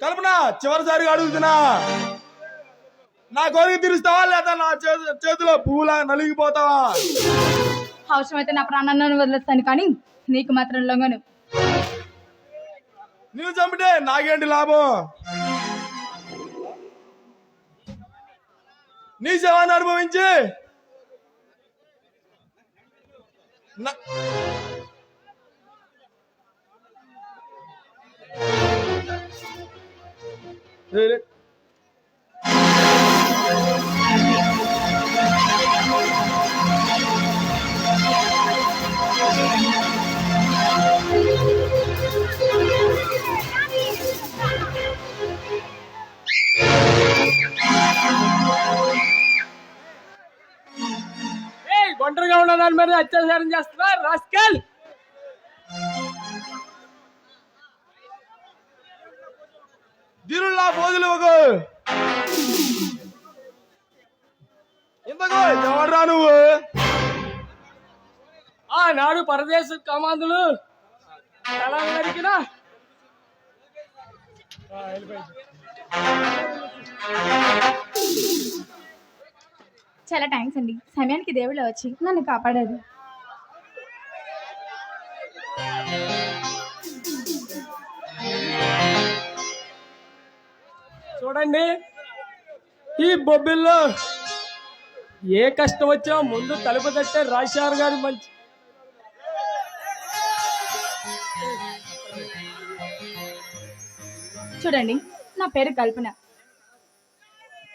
కల్పన చివరిసారిగా అడుగుతున్నా, నా కోరిక తీరుస్తావా లేదా నా చేతిలో పువ్వులా నలిగిపోతావా? అవసరమైతే నా ప్రాణాన్ని వదిలేస్తాను, కానీ నీకు మాత్రం లొంగను. నువ్వు చంపితే నాకేంటి లాభం? నీ శవాన్ని అనుభవించి ఒంటరిగా ఉన్న దాని మీద అత్యాచారం చేస్తున్నారు రాస్కల్. దీనుల్లా పోజులు ఇంతకు ఎవడ్రా నువ్వు? ఆనాడు పరదేశ కమాందులు ఎలా నరికినా చాలా థ్యాంక్స్ అండి, సమయానికి దేవుళ్ళు వచ్చి నన్ను కాపాడారు. చూడండి, ఈ బొబ్బిల్లో ఏ కష్టం వచ్చా ముందు తలుపు తట్టే రాజశేఖర్ గారు మంచి. చూడండి, నా పేరు కల్పన,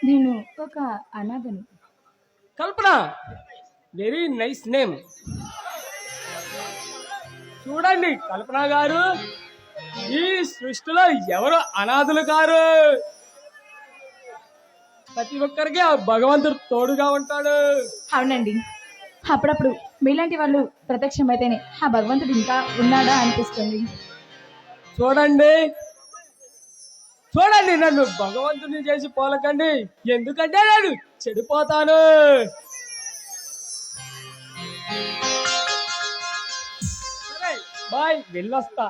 నేను ఒక అనాథను. కల్పన, వెరీ నైస్ నేమ్. చూడండి కల్పన గారు, ఈ సృష్టిలో ఎవరు అనాథులు కారు. ప్రతి ఒక్కరికి ఆ భగవంతుడు తోడుగా ఉంటాడు. అవునండి, అప్పుడప్పుడు మీలాంటి వాళ్ళు ప్రత్యక్షమైతేనే ఆ భగవంతుడు ఇంకా ఉన్నాడా అనిపిస్తుంది. చూడండి చూడండి, నన్ను భగవంతుని చేసి పోలకండి, ఎందుకంటే నేను చెడిపోతాను. బాయ్, వెళ్ళొస్తా.